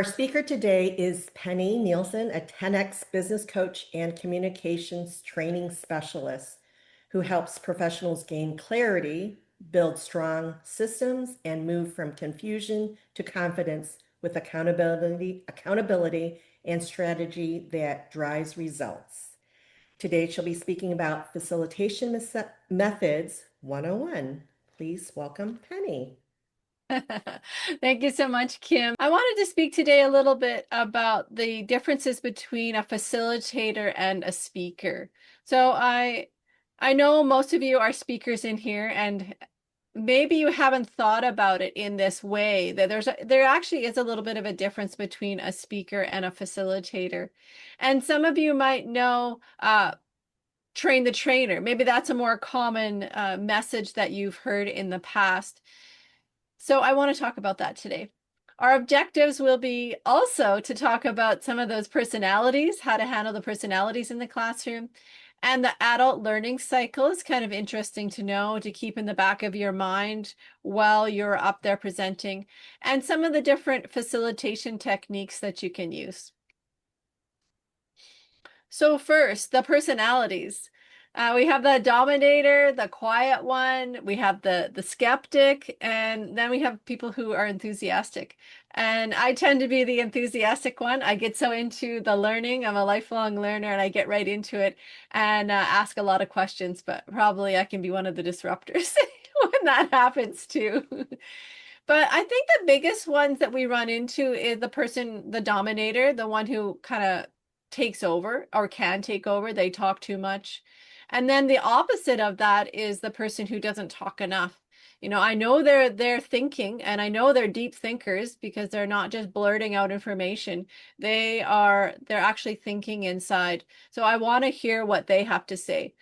Our speaker today is Penny Nilsen, a 10X business coach and communications training specialist who helps professionals gain clarity, build strong systems, and move from confusion to confidence with accountability and strategy that drives results. Today, she'll be speaking about Facilitation Methods 101. Please welcome Penny. Thank you so much, Kim. I wanted to speak today a little bit about the differences between a facilitator and a speaker. So I know most of you are speakers in here, and maybe you haven't thought about it in this way, that there actually is a little bit of a difference between a speaker and a facilitator. And some of you might know train the trainer. Maybe that's a more common message that you've heard in the past. So I want to talk about that today. Our objectives will be also to talk about some of those personalities, how to handle the personalities in the classroom. And the adult learning cycle is kind of interesting to know, to keep in the back of your mind while you're up there presenting, and some of the different facilitation techniques that you can use. So first, the personalities. We have the dominator, the quiet one, we have the skeptic, and then we have people who are enthusiastic. And I tend to be the enthusiastic one. I get so into the learning. I'm a lifelong learner and I get right into it and ask a lot of questions, but probably I can be one of the disruptors when that happens too. But I think the biggest ones that we run into is the dominator, the one who kind of takes over or can take over. They talk too much. And then the opposite of that is the person who doesn't talk enough. I know they're thinking, and I know they're deep thinkers because they're not just blurting out information. They're actually thinking inside. So I want to hear what they have to say.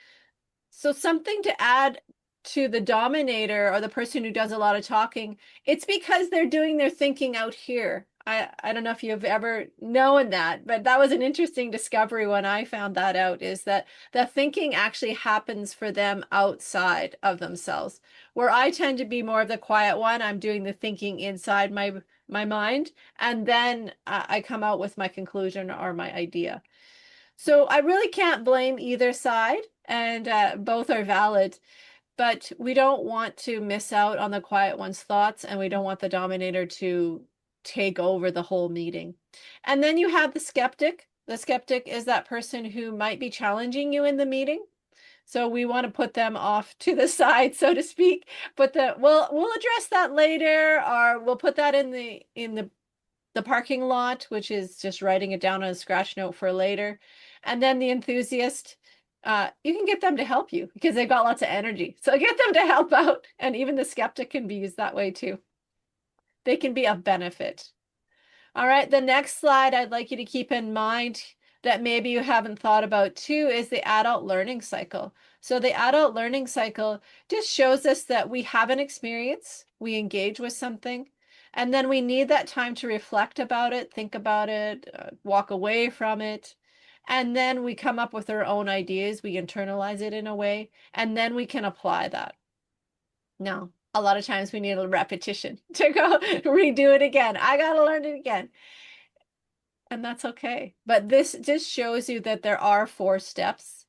So something to add to the dominator, or the person who does a lot of talking, it's because they're doing their thinking out here. I don't know if you've ever known that, but that was an interesting discovery when I found that out, is that the thinking actually happens for them outside of themselves. Where I tend to be more of the quiet one, I'm doing the thinking inside my mind, and then I come out with my conclusion or my idea. So I really can't blame either side, and both are valid. But we don't want to miss out on the quiet one's thoughts, and we don't want the dominator to take over the whole meeting. And then you have the skeptic. The skeptic is that person who might be challenging you in the meeting. So we want to put them off to the side, so to speak. But we'll address that later, or we'll put that in the parking lot, which is just writing it down on a scratch note for later. And then the enthusiast, you can get them to help you because they've got lots of energy. So get them to help out. And even the skeptic can be used that way too. They can be of benefit. All right, the next slide I'd like you to keep in mind that maybe you haven't thought about too is the adult learning cycle. So the adult learning cycle just shows us that we have an experience, we engage with something, and then we need that time to reflect about it, think about it, walk away from it. And then we come up with our own ideas, we internalize it in a way, and then we can apply that. Now, a lot of times we need a repetition to go redo it again. I got to learn it again. And that's okay. But this just shows you that there are 4 steps.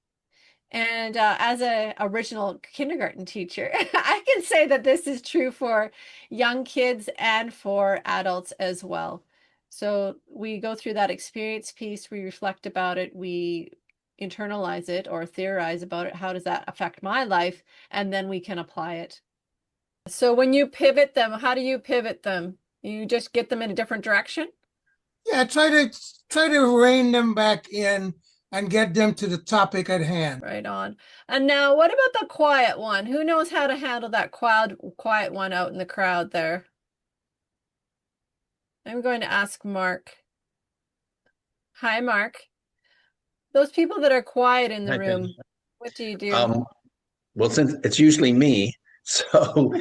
And as an original kindergarten teacher, I can say that this is true for young kids and for adults as well. So we go through that experience piece, we reflect about it, we internalize it or theorize about it. How does that affect my life? And then we can apply it. So when you pivot them, how do you pivot them? You just get them in a different direction? Yeah, try to rein them back in and get them to the topic at hand. Right on. And now what about the quiet one? Who knows how to handle that quiet one out in the crowd there? I'm going to ask Mark. Hi, Mark. Those people that are quiet in the Hi, room, Penny. what do you do? Well, since it's usually me, so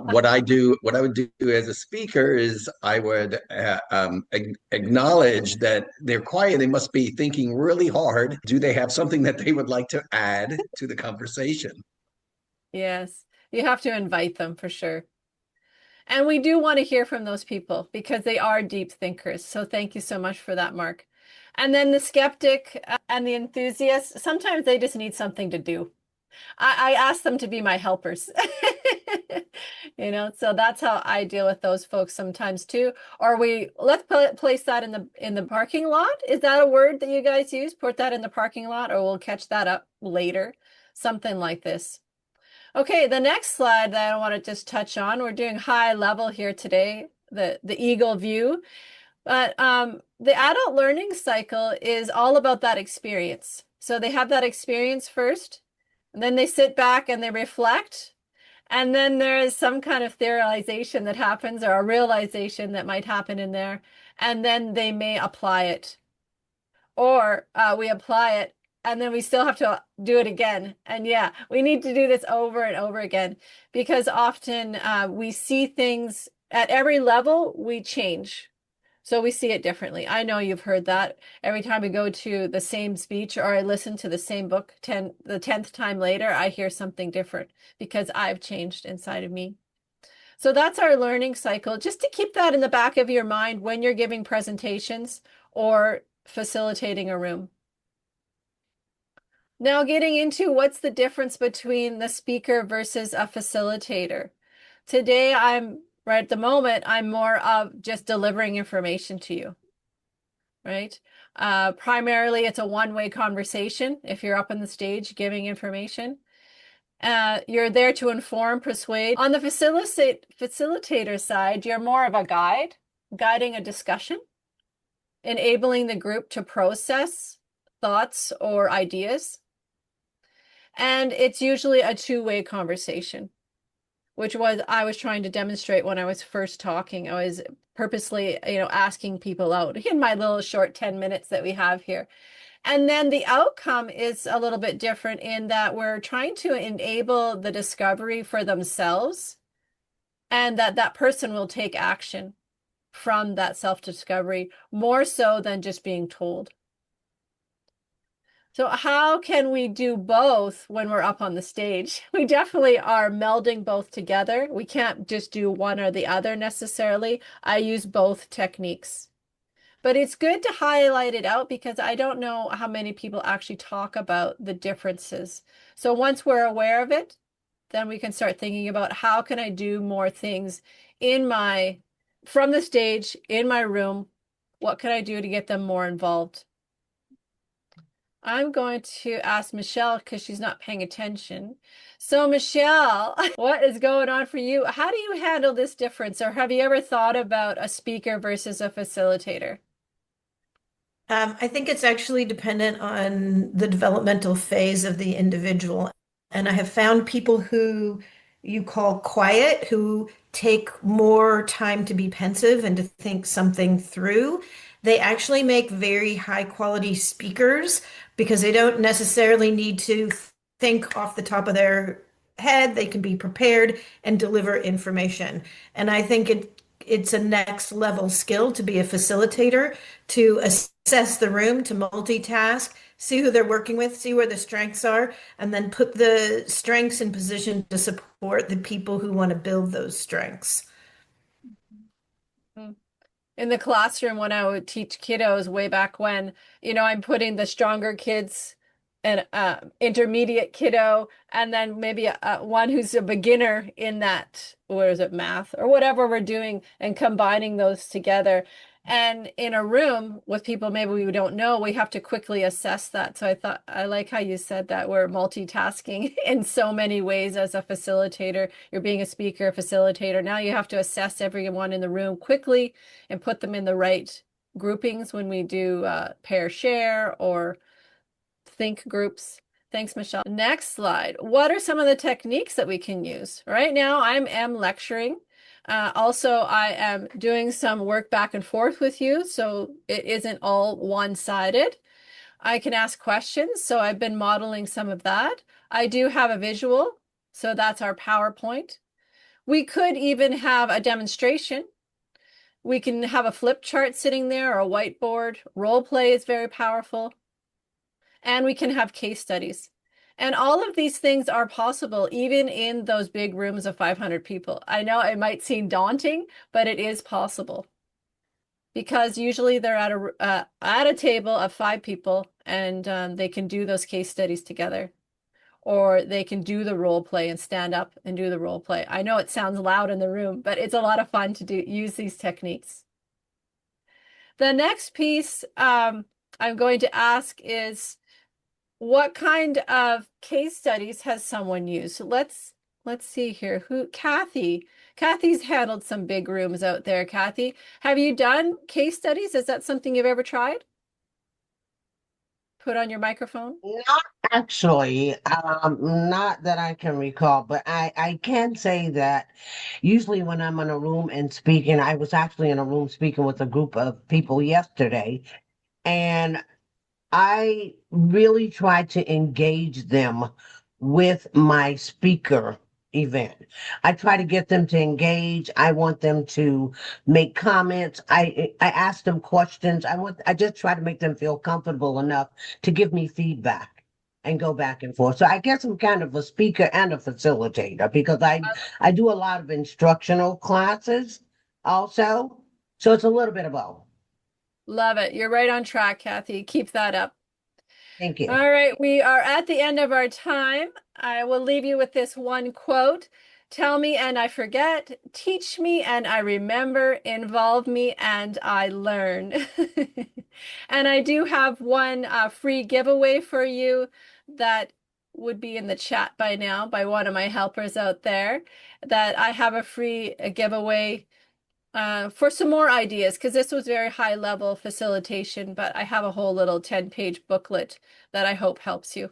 what I would do as a speaker is I would acknowledge that they're quiet. They must be thinking really hard. Do they have something that they would like to add to the conversation? Yes, you have to invite them for sure. And we do want to hear from those people because they are deep thinkers. So thank you so much for that, Mark. And then the skeptic and the enthusiast, sometimes they just need something to do. I ask them to be my helpers. You know, so that's how I deal with those folks sometimes too. Or let's place that in the parking lot. Is that a word that you guys use? Put that in the parking lot, or we'll catch that up later. Something like this. Okay, the next slide that I want to just touch on, we're doing high level here today, the eagle view. But the adult learning cycle is all about that experience. So they have that experience first, and then they sit back and they reflect. And then there is some kind of theorization that happens, or a realization that might happen in there. And then they may apply it. Or we apply it and then we still have to do it again. And yeah, we need to do this over and over again, because often we see things at every level, we change. So we see it differently. I know you've heard that. Every time we go to the same speech or I listen to the same book the 10th time later, I hear something different because I've changed inside of me. So that's our learning cycle. Just to keep that in the back of your mind when you're giving presentations or facilitating a room. Now getting into what's the difference between the speaker versus a facilitator. Today, right at the moment, I'm more of just delivering information to you, right? Primarily, it's a one-way conversation if you're up on the stage giving information. You're there to inform, persuade. On the facilitator side, you're more of a guide, guiding a discussion, enabling the group to process thoughts or ideas. And it's usually a two-way conversation, which I was trying to demonstrate when I was first talking. I was purposely, asking people out in my little short 10 minutes that we have here. And then the outcome is a little bit different in that we're trying to enable the discovery for themselves, and that person will take action from that self-discovery more so than just being told. So how can we do both when we're up on the stage? We definitely are melding both together. We can't just do one or the other necessarily. I use both techniques. But it's good to highlight it out because I don't know how many people actually talk about the differences. So once we're aware of it, then we can start thinking about how can I do more things from the stage, in my room, what can I do to get them more involved? I'm going to ask Michelle because she's not paying attention. So Michelle, what is going on for you? How do you handle this difference? Or have you ever thought about a speaker versus a facilitator? I think it's actually dependent on the developmental phase of the individual. And I have found people who you call quiet, who take more time to be pensive and to think something through. They actually make very high quality speakers because they don't necessarily need to think off the top of their head. They can be prepared and deliver information. And I think it's a next level skill to be a facilitator, to assess the room, to multitask, see who they're working with, see where the strengths are, and then put the strengths in position to support the people who want to build those strengths. In the classroom, when I would teach kiddos way back when, I'm putting the stronger kids and intermediate kiddo, and then maybe one who's a beginner in that, or is it math or whatever we're doing, and combining those together. And in a room with people maybe we don't know, we have to quickly assess that. So I like how you said that we're multitasking in so many ways as a facilitator. You're being a speaker, a facilitator. Now you have to assess everyone in the room quickly and put them in the right groupings when we do pair share or think groups. Thanks, Michelle. Next slide. What are some of the techniques that we can use? Right now, I am lecturing. Also, I am doing some work back and forth with you, so it isn't all one-sided. I can ask questions, so I've been modeling some of that. I do have a visual, so that's our PowerPoint. We could even have a demonstration. We can have a flip chart sitting there or a whiteboard. Role play is very powerful. And we can have case studies. And all of these things are possible even in those big rooms of 500 people. I know it might seem daunting, but it is possible because usually they're at a table of 5 people and they can do those case studies together, or they can do the role play and stand up and do the role play. I know it sounds loud in the room, but it's a lot of fun to use these techniques. The next piece I'm going to ask is, what kind of case studies has someone used? So let's see here. Kathy. Kathy's handled some big rooms out there. Kathy, have you done case studies? Is that something you've ever tried? Put on your microphone. Not actually, not that I can recall, but I can say that usually when I'm in a room and speaking, I was actually in a room speaking with a group of people yesterday, and I really try to engage them with my speaker event. I try to get them to engage. I want them to make comments. I ask them questions. I just try to make them feel comfortable enough to give me feedback and go back and forth. So I guess I'm kind of a speaker and a facilitator because I do a lot of instructional classes also. So it's a little bit of both. Love it. You're right on track, Kathy. Keep that up. Thank you. All right, we are at the end of our time. I will leave you with this one quote. Tell me and I forget, teach me and I remember, involve me and I learn. And I do have one free giveaway for you that would be in the chat by now by one of my helpers out there, that I have a free giveaway for some more ideas, because this was very high level facilitation, but I have a whole little 10-page booklet that I hope helps you.